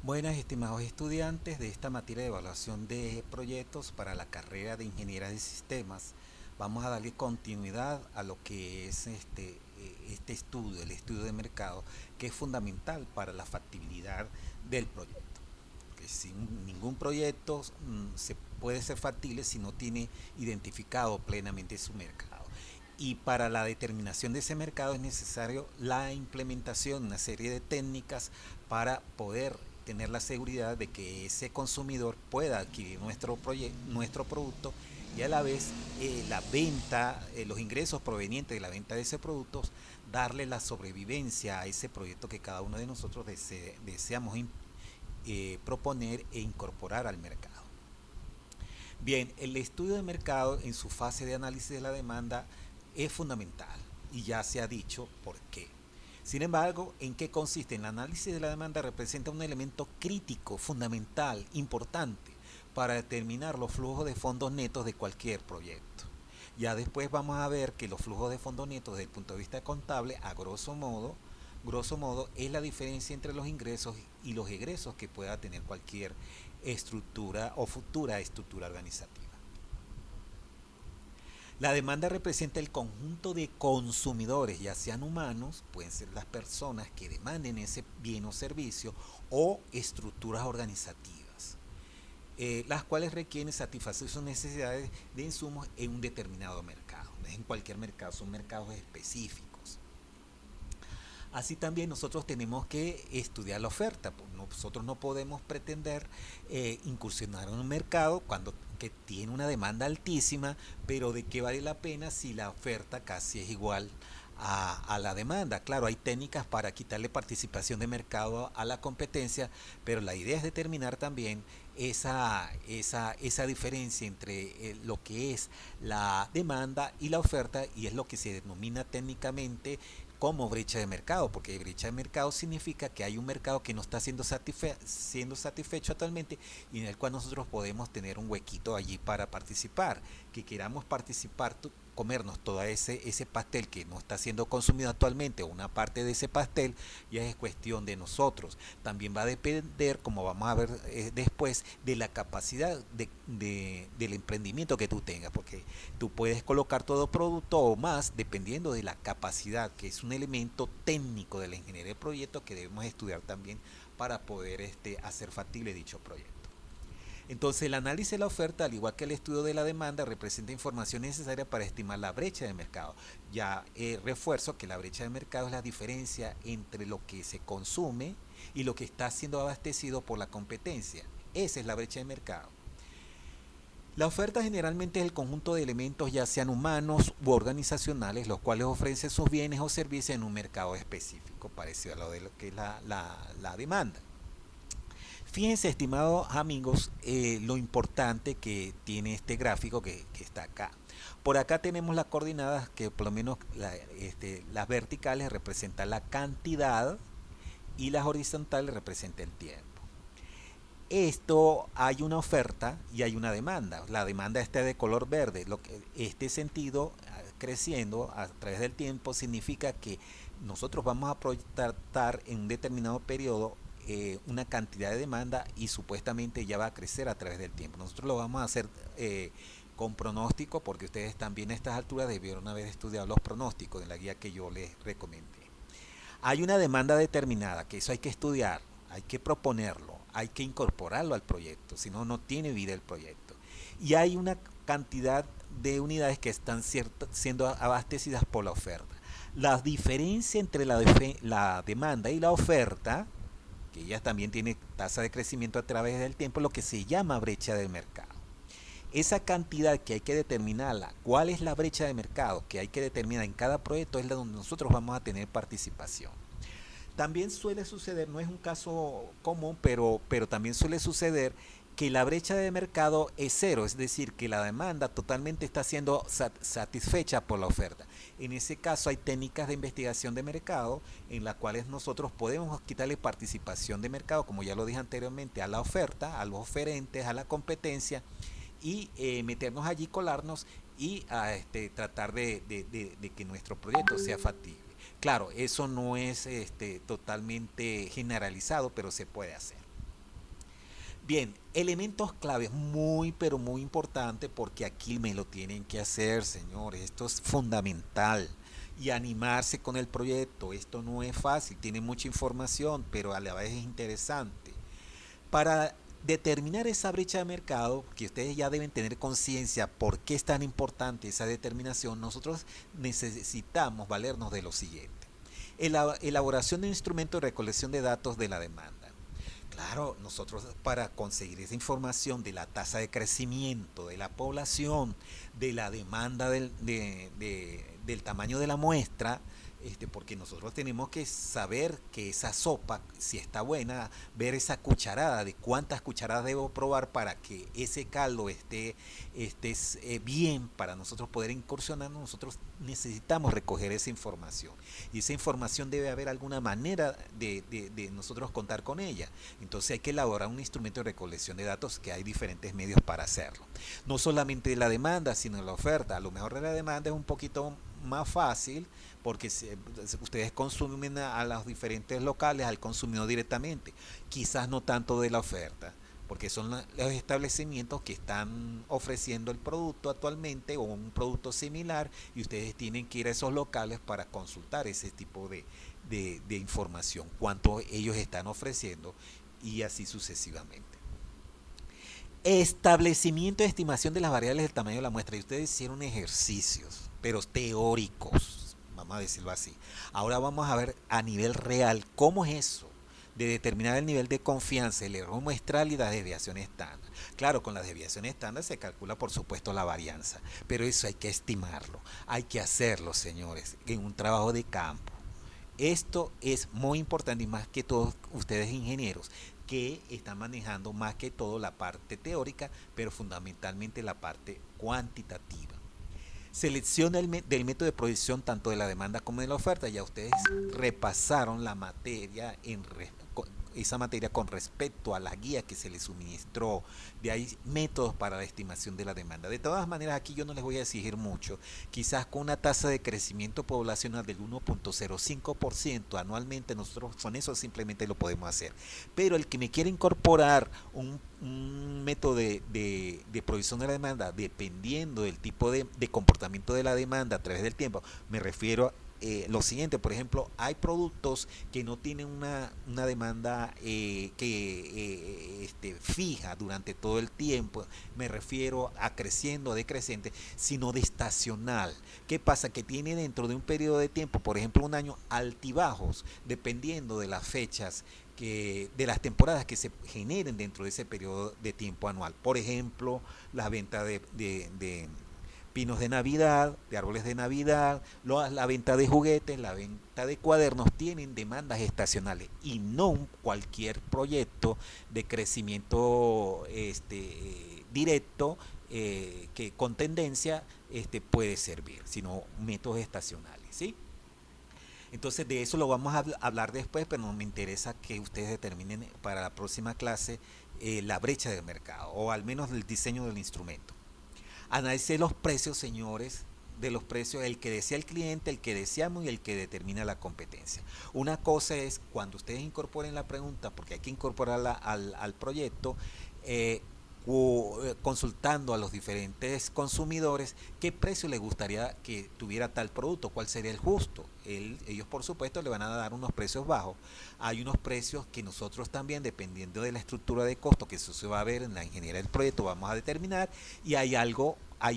Buenas, estimados estudiantes de esta materia de evaluación de proyectos para la carrera de Ingeniería de Sistemas. Vamos a darle continuidad a lo que es este estudio, el estudio de mercado, que es fundamental para la factibilidad del proyecto. Que sin ningún proyecto se puede ser factible si no tiene identificado plenamente su mercado. Y para la determinación de ese mercado es necesario la implementación de una serie de técnicas para poder tener la seguridad de que ese consumidor pueda adquirir nuestro producto y a la vez la venta, los ingresos provenientes de la venta de ese producto, darle la sobrevivencia a ese proyecto que cada uno de nosotros deseamos proponer e incorporar al mercado. Bien, el estudio de mercado en su fase de análisis de la demanda es fundamental y ya se ha dicho por qué. Sin embargo, ¿en qué consiste? El análisis de la demanda representa un elemento crítico, fundamental, importante para determinar los flujos de fondos netos de cualquier proyecto. Ya después vamos a ver que los flujos de fondos netos desde el punto de vista contable, a grosso modo es la diferencia entre los ingresos y los egresos que pueda tener cualquier estructura o futura estructura organizativa. La demanda representa el conjunto de consumidores, ya sean humanos, pueden ser las personas que demanden ese bien o servicio, o estructuras organizativas, las cuales requieren satisfacer sus necesidades de insumos en un determinado mercado. No es en cualquier mercado, son mercados específicos. Así también nosotros tenemos que estudiar la oferta. Nosotros no podemos pretender incursionar en un mercado que tiene una demanda altísima, pero de qué vale la pena si la oferta casi es igual a la demanda. Claro, hay técnicas para quitarle participación de mercado a la competencia, pero la idea es determinar también esa diferencia entre lo que es la demanda y la oferta, y es lo que se denomina técnicamente como brecha de mercado, porque brecha de mercado significa que hay un mercado que no está siendo satisfecho actualmente y en el cual nosotros podemos tener un huequito allí para participar, que queramos participar, comernos todo ese pastel que no está siendo consumido actualmente, o una parte de ese pastel, ya es cuestión de nosotros. También va a depender, como vamos a ver después, de la capacidad del emprendimiento que tú tengas, porque tú puedes colocar todo producto o más dependiendo de la capacidad, que es un elemento técnico de la ingeniería de proyectos que debemos estudiar también para poder hacer factible dicho proyecto. Entonces, el análisis de la oferta, al igual que el estudio de la demanda, representa información necesaria para estimar la brecha de mercado. Ya refuerzo que la brecha de mercado es la diferencia entre lo que se consume y lo que está siendo abastecido por la competencia. Esa es la brecha de mercado. La oferta generalmente es el conjunto de elementos, ya sean humanos u organizacionales, los cuales ofrecen sus bienes o servicios en un mercado específico, parecido a lo que es la demanda. Fíjense, estimados amigos, lo importante que tiene este gráfico que está acá. Por acá tenemos las coordenadas que por lo menos las verticales representan la cantidad y las horizontales representan el tiempo. Esto, hay una oferta y hay una demanda. La demanda está de color verde. Este sentido, creciendo a través del tiempo, significa que nosotros vamos a proyectar en un determinado periodo una cantidad de demanda y supuestamente ya va a crecer a través del tiempo. Nosotros lo vamos a hacer con pronóstico, porque ustedes también a estas alturas debieron haber estudiado los pronósticos en la guía que yo les recomendé. Hay una demanda determinada, que eso hay que estudiar, hay que proponerlo, hay que incorporarlo al proyecto, si no, no tiene vida el proyecto. Y hay una cantidad de unidades que están siendo abastecidas por la oferta. La diferencia entre la demanda y la oferta, que ella también tiene tasa de crecimiento a través del tiempo, lo que se llama brecha de mercado. Esa cantidad que hay que determinarla, cuál es la brecha de mercado que hay que determinar en cada proyecto, es la donde nosotros vamos a tener participación. También suele suceder, no es un caso común, pero también suele suceder que la brecha de mercado es cero, es decir, que la demanda totalmente está siendo satisfecha por la oferta. En ese caso hay técnicas de investigación de mercado en las cuales nosotros podemos quitarle participación de mercado, como ya lo dije anteriormente, a la oferta, a los oferentes, a la competencia, y meternos allí, colarnos y tratar de que nuestro proyecto sea factible. Claro, eso no es totalmente generalizado, pero se puede hacer. Bien, elementos claves, muy pero muy importante porque aquí me lo tienen que hacer, señores. Esto es fundamental. Y animarse con el proyecto. Esto no es fácil, tiene mucha información, pero a la vez es interesante. Para determinar esa brecha de mercado, que ustedes ya deben tener conciencia por qué es tan importante esa determinación, nosotros necesitamos valernos de lo siguiente. Elaboración de un instrumento de recolección de datos de la demanda. Claro, nosotros para conseguir esa información de la tasa de crecimiento de la población, de la demanda del tamaño de la muestra, porque nosotros tenemos que saber que esa sopa, si está buena, ver esa cucharada, de cuántas cucharadas debo probar para que ese caldo esté bien para nosotros poder incursionar, nosotros necesitamos recoger esa información. Y esa información debe haber alguna manera de nosotros contar con ella. Entonces hay que elaborar un instrumento de recolección de datos que hay diferentes medios para hacerlo. No solamente de la demanda, sino de la oferta. A lo mejor de la demanda es un poquito más fácil porque ustedes consumen a los diferentes locales, al consumidor directamente. Quizás no tanto de la oferta, porque son los establecimientos que están ofreciendo el producto actualmente o un producto similar y ustedes tienen que ir a esos locales para consultar ese tipo de información, cuánto ellos están ofreciendo y así sucesivamente. Establecimiento de estimación de las variables del tamaño de la muestra. Y ustedes hicieron ejercicios, pero teóricos, vamos a decirlo así. Ahora vamos a ver a nivel real cómo es eso de determinar el nivel de confianza, el error muestral y la desviación estándar. Claro, con la desviación estándar se calcula por supuesto la varianza, pero eso hay que estimarlo, hay que hacerlo, señores, en un trabajo de campo. Esto es muy importante y más que todos ustedes ingenieros que están manejando más que todo la parte teórica, pero fundamentalmente la parte cuantitativa. Selección del método de proyección tanto de la demanda como de la oferta. Ya ustedes repasaron la materia esa materia con respecto a la guía que se les suministró. De ahí métodos para la estimación de la demanda. De todas maneras, aquí yo no les voy a exigir mucho. Quizás con una tasa de crecimiento poblacional del 1.05% anualmente, nosotros con eso simplemente lo podemos hacer. Pero el que me quiere incorporar un método de provisión de la demanda, dependiendo del tipo de comportamiento de la demanda a través del tiempo, me refiero lo siguiente, por ejemplo, hay productos que no tienen una demanda fija durante todo el tiempo, me refiero a creciendo o decreciente, sino de estacional. ¿Qué pasa? Que tiene dentro de un periodo de tiempo, por ejemplo un año, altibajos, dependiendo de las fechas de las temporadas que se generen dentro de ese periodo de tiempo anual. Por ejemplo, la venta de pinos de Navidad, de árboles de Navidad, la venta de juguetes, la venta de cuadernos, tienen demandas estacionales y no cualquier proyecto de crecimiento directo que con tendencia puede servir, sino métodos estacionales, ¿sí? Entonces de eso lo vamos a hablar después, pero no me interesa que ustedes determinen para la próxima clase la brecha del mercado o al menos el diseño del instrumento. Analicé los precios, señores, de los precios, el que desea el cliente, el que deseamos y el que determina la competencia. Una cosa es cuando ustedes incorporen la pregunta, porque hay que incorporarla al proyecto, eh, consultando a los diferentes consumidores qué precio les gustaría que tuviera tal producto, cuál sería el justo. Ellos por supuesto le van a dar unos precios bajos. Hay unos precios que nosotros también, dependiendo de la estructura de costo, que eso se va a ver en la ingeniería del proyecto, vamos a determinar, y hay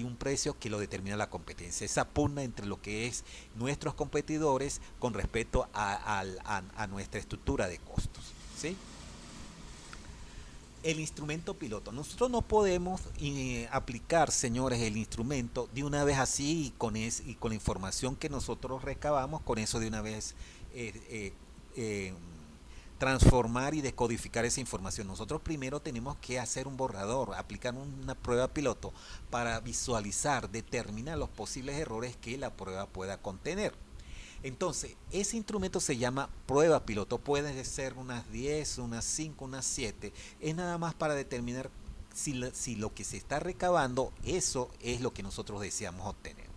un precio que lo determina la competencia. Esa pugna entre lo que es nuestros competidores con respecto a nuestra estructura de costos, ¿sí? El instrumento piloto. Nosotros no podemos aplicar, señores, el instrumento de una vez así y con la información que nosotros recabamos, con eso de una vez eh, eh, eh, transformar y decodificar esa información. Nosotros primero tenemos que hacer un borrador, aplicar una prueba piloto para visualizar, determinar los posibles errores que la prueba pueda contener. Entonces, ese instrumento se llama prueba piloto. Puede ser unas 10, unas 5, unas 7. Es nada más para determinar si lo que se está recabando, eso es lo que nosotros deseamos obtener.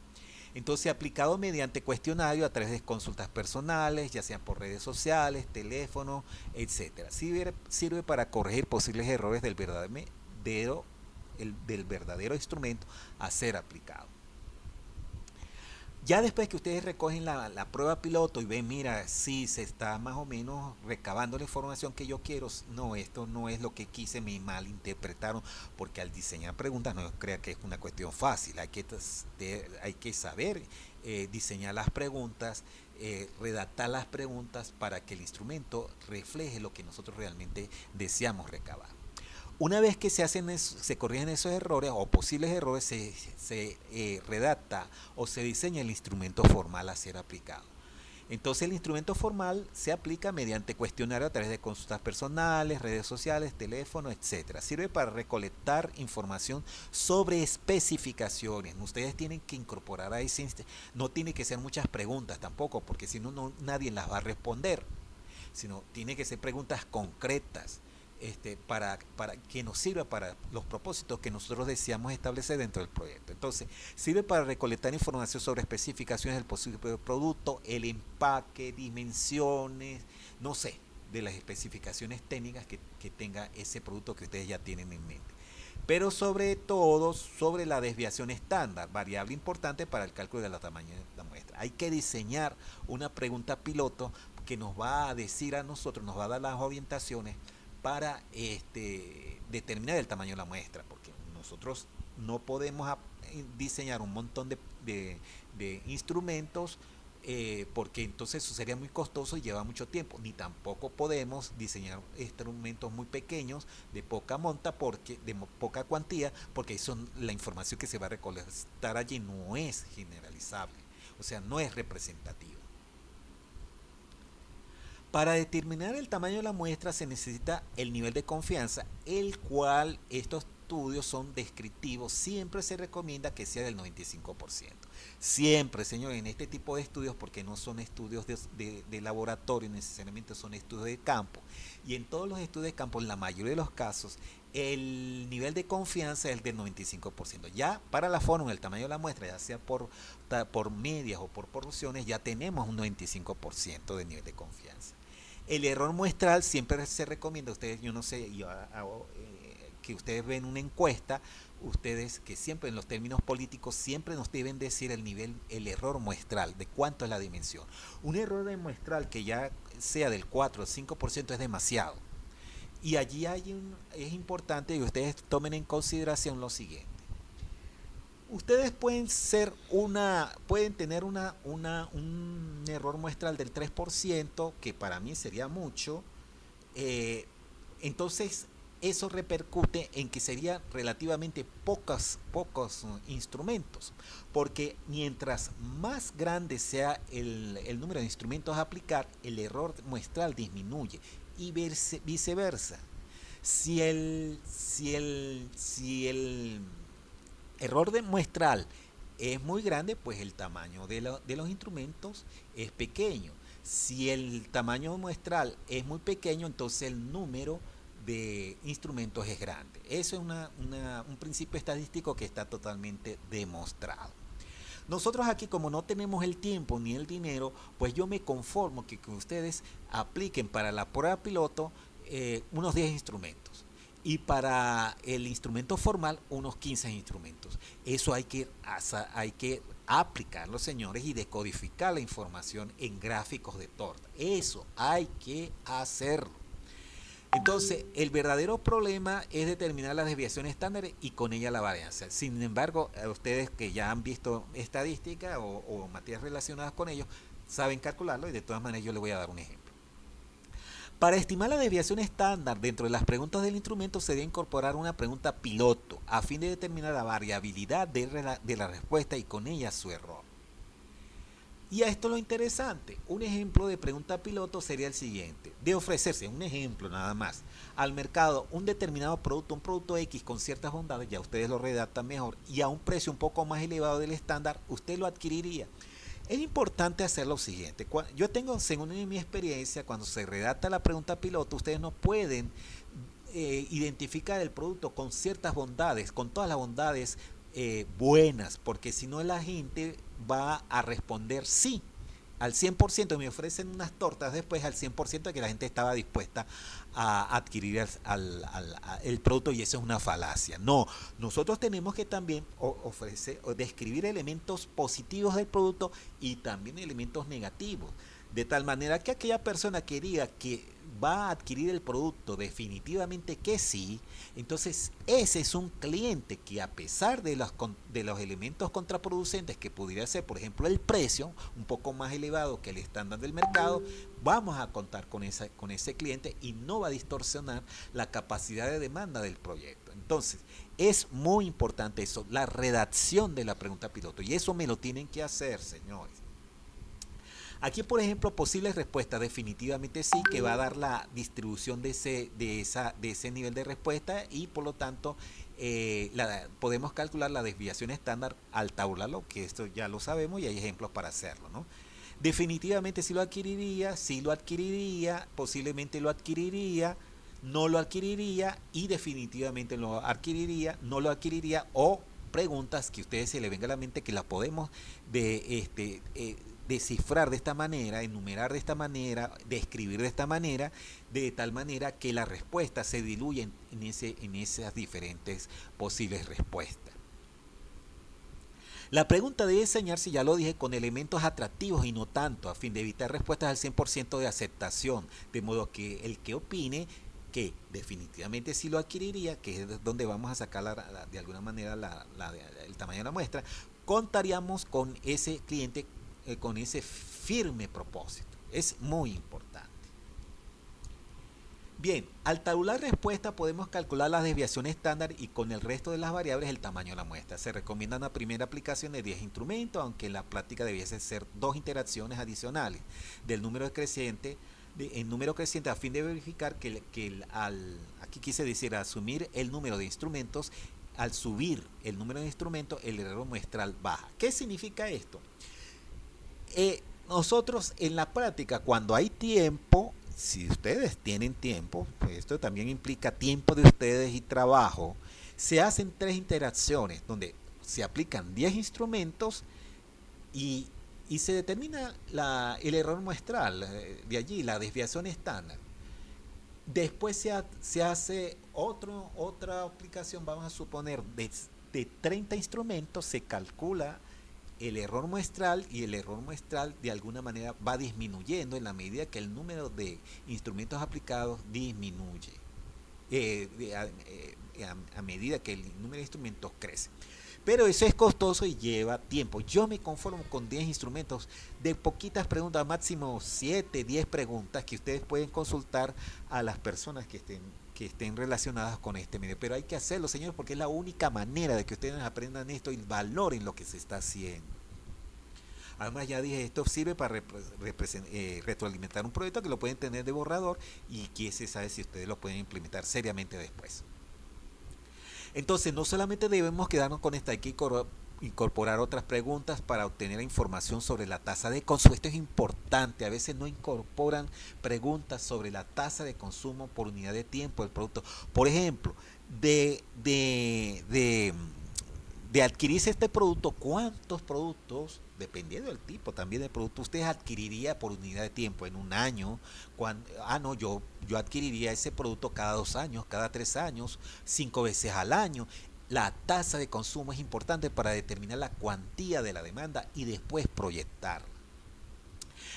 Entonces, aplicado mediante cuestionario a través de consultas personales, ya sean por redes sociales, teléfono, etcétera. Sirve para corregir posibles errores del verdadero instrumento a ser aplicado. Ya después que ustedes recogen la prueba piloto y ven, mira, sí, se está más o menos recabando la información que yo quiero, no, esto no es lo que quise, me malinterpretaron, porque al diseñar preguntas no crea que es una cuestión fácil, hay que saber diseñar las preguntas, redactar las preguntas para que el instrumento refleje lo que nosotros realmente deseamos recabar. Una vez que se corrigen esos errores o posibles errores, se redacta o se diseña el instrumento formal a ser aplicado. Entonces el instrumento formal se aplica mediante cuestionario a través de consultas personales, redes sociales, teléfono, etc. Sirve para recolectar información sobre especificaciones. Ustedes tienen que incorporar a ese, no tiene que ser muchas preguntas tampoco, porque si no, nadie las va a responder, sino tiene que ser preguntas concretas. Para que nos sirva para los propósitos que nosotros deseamos establecer dentro del proyecto. Entonces, sirve para recolectar información sobre especificaciones del posible producto, el empaque, dimensiones, no sé, de las especificaciones técnicas que tenga ese producto que ustedes ya tienen en mente. Pero sobre todo sobre la desviación estándar, variable importante para el cálculo de la tamaño de la muestra. Hay que diseñar una pregunta piloto que nos va a decir a nosotros, nos va a dar las orientaciones para determinar el tamaño de la muestra, porque nosotros no podemos diseñar un montón de instrumentos porque entonces eso sería muy costoso y lleva mucho tiempo, ni tampoco podemos diseñar instrumentos muy pequeños de poca monta, de poca cuantía, porque la información que se va a recolectar allí no es generalizable, o sea, no es representativa. Para determinar el tamaño de la muestra se necesita el nivel de confianza, el cual estos estudios son descriptivos. Siempre se recomienda que sea del 95%. Siempre, señores, en este tipo de estudios, porque no son estudios de laboratorio, necesariamente son estudios de campo. Y en todos los estudios de campo, en la mayoría de los casos, el nivel de confianza es del 95%. Ya para la fórmula, el tamaño de la muestra, ya sea por medias o por porciones, ya tenemos un 95% de nivel de confianza. El error muestral siempre se recomienda, ustedes, yo no sé, que ustedes ven una encuesta, ustedes que siempre en los términos políticos siempre nos deben decir el error muestral, de cuánto es la dimensión. Un error de muestral que ya sea del 4 o 5% es demasiado. Y allí es importante que ustedes tomen en consideración lo siguiente. Ustedes pueden tener un error muestral del 3%, que para mí sería mucho. Entonces, eso repercute en que serían relativamente pocos instrumentos, porque mientras más grande sea el número de instrumentos a aplicar, el error muestral disminuye y viceversa. Si el error de muestral es muy grande, pues el tamaño de los instrumentos es pequeño. Si el tamaño muestral es muy pequeño, entonces el número de instrumentos es grande. Eso es un principio estadístico que está totalmente demostrado. Nosotros aquí, como no tenemos el tiempo ni el dinero, pues yo me conformo que ustedes apliquen para la prueba piloto unos 10 instrumentos. Y para el instrumento formal, unos 15 instrumentos. Eso hay que aplicarlo, señores, y decodificar la información en gráficos de torta. Eso hay que hacerlo. Entonces, el verdadero problema es determinar las desviaciones estándares y con ella la varianza. Sin embargo, ustedes que ya han visto estadística o materias relacionadas con ello, saben calcularlo y de todas maneras yo les voy a dar un ejemplo. Para estimar la desviación estándar dentro de las preguntas del instrumento se debe incorporar una pregunta piloto a fin de determinar la variabilidad de la respuesta y con ella su error. Y a esto lo interesante, un ejemplo de pregunta piloto sería el siguiente: de ofrecerse, un ejemplo nada más, al mercado un determinado producto, un producto X con ciertas bondades, ya ustedes lo redactan mejor, y a un precio un poco más elevado del estándar, usted lo adquiriría. Es importante hacer lo siguiente. Yo tengo, según mi experiencia, cuando se redacta la pregunta piloto, ustedes no pueden identificar el producto con ciertas bondades, con todas las bondades buenas, porque si no la gente va a responder sí. Al 100% me ofrecen unas tortas después al 100% de que la gente estaba dispuesta a adquirir el producto, y eso es una falacia. No, nosotros tenemos que también ofrecer o describir elementos positivos del producto y también elementos negativos, de tal manera que aquella persona que diga que va a adquirir el producto definitivamente que sí, entonces ese es un cliente que, a pesar de los elementos contraproducentes que pudiera ser, por ejemplo, el precio un poco más elevado que el estándar del mercado, vamos a contar con ese cliente y no va a distorsionar la capacidad de demanda del proyecto. Entonces, es muy importante eso, la redacción de la pregunta piloto, y eso me lo tienen que hacer, señores. Aquí, por ejemplo, posibles respuestas, definitivamente sí, que va a dar la distribución de ese nivel de respuesta, y por lo tanto podemos calcular la desviación estándar al tabularlo, que esto ya lo sabemos y hay ejemplos para hacerlo, ¿no? Definitivamente sí lo adquiriría, posiblemente lo adquiriría, no lo adquiriría y definitivamente lo adquiriría, no lo adquiriría, o preguntas que a ustedes se les venga a la mente que las podemos descifrar de esta manera, enumerar de esta manera, describir de esta manera, de tal manera que la respuesta se diluye en esas diferentes posibles respuestas. La pregunta debe enseñarse, ya lo dije, con elementos atractivos y no tanto, a fin de evitar respuestas al 100% de aceptación, de modo que el que opine que definitivamente sí lo adquiriría, que es donde vamos a sacar de alguna manera el tamaño de la muestra, contaríamos con ese cliente con ese firme propósito. Es muy importante. Bien, al tabular respuesta podemos calcular la desviación estándar y con el resto de las variables el tamaño de la muestra. Se recomienda una primera aplicación de 10 instrumentos, aunque en la práctica debiese ser 2 interacciones adicionales del número creciente, en número creciente, a fin de verificar aquí quise decir, asumir el número de instrumentos, al subir el número de instrumentos el error muestral baja. ¿Qué significa esto? Nosotros en la práctica, cuando hay tiempo, si ustedes tienen tiempo, pues esto también implica tiempo de ustedes y trabajo, se hacen 3 interacciones donde se aplican 10 instrumentos y, y se determina el error muestral, de allí la desviación estándar. Después se hace otra aplicación, vamos a suponer, de 30 instrumentos, se calcula el error muestral, y el error muestral de alguna manera va disminuyendo en la medida que el número de instrumentos aplicados disminuye, a medida que el número de instrumentos crece. Pero eso es costoso y lleva tiempo. Yo me conformo con 10 instrumentos de poquitas preguntas, máximo 7, 10 preguntas que ustedes pueden consultar a las personas que estén relacionadas con este medio. Pero hay que hacerlo, señores, porque es la única manera de que ustedes aprendan esto y valoren lo que se está haciendo. Además, ya dije, esto sirve para retroalimentar un proyecto que lo pueden tener de borrador y que se sabe si ustedes lo pueden implementar seriamente después. Entonces, no solamente debemos quedarnos con esta, hay que incorporar otras preguntas para obtener información sobre la tasa de consumo. Esto es importante, a veces no incorporan preguntas sobre la tasa de consumo por unidad de tiempo del producto. Por ejemplo, de adquirirse este producto, ¿cuántos productos, dependiendo del tipo también del producto, usted adquiriría por unidad de tiempo en un año? No, yo adquiriría ese producto cada 2 años, cada 3 años, 5 veces al año. La tasa de consumo es importante para determinar la cuantía de la demanda y después proyectar.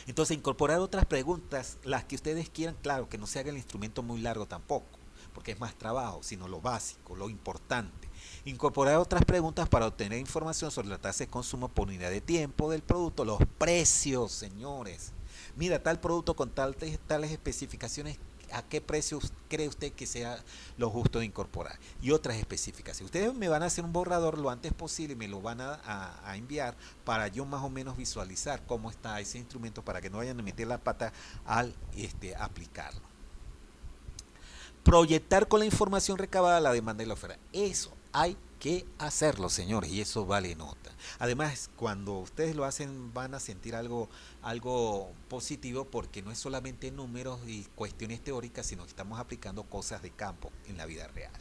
Entonces, incorporar otras preguntas, las que ustedes quieran, claro, que no se haga el instrumento muy largo tampoco, porque es más trabajo, sino lo básico, lo importante. Incorporar otras preguntas para obtener información sobre la tasa de consumo por unidad de tiempo del producto, los precios, señores. Mira, tal producto con tales especificaciones, ¿a qué precio cree usted que sea lo justo de incorporar? Y otras especificaciones. Ustedes me van a hacer un borrador lo antes posible y me lo van a enviar para yo más o menos visualizar cómo está ese instrumento, para que no vayan a meter la pata al aplicarlo. Proyectar con la información recabada la demanda y la oferta. Eso hay que hacerlo, señores, y eso vale nota. Además, cuando ustedes lo hacen, van a sentir algo positivo, porque no es solamente números y cuestiones teóricas, sino que estamos aplicando cosas de campo en la vida real.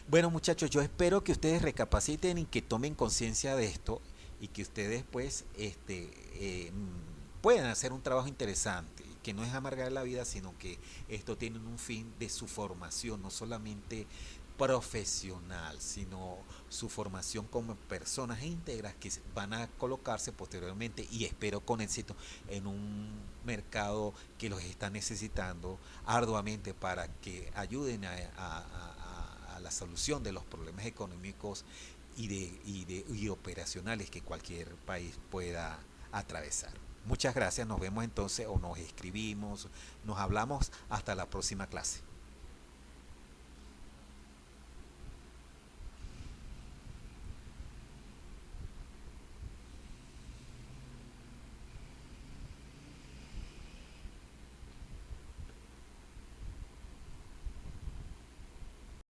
Bueno, muchachos, yo espero que ustedes recapaciten y que tomen conciencia de esto, y que ustedes pues puedan hacer un trabajo interesante, que no es amargar la vida, sino que esto tiene un fin de su formación, no solamente profesional, sino su formación como personas íntegras que van a colocarse posteriormente y espero con éxito en un mercado que los está necesitando arduamente para que ayuden a la solución de los problemas económicos y operacionales que cualquier país pueda atravesar. Muchas gracias, nos vemos entonces o nos escribimos, nos hablamos hasta la próxima clase.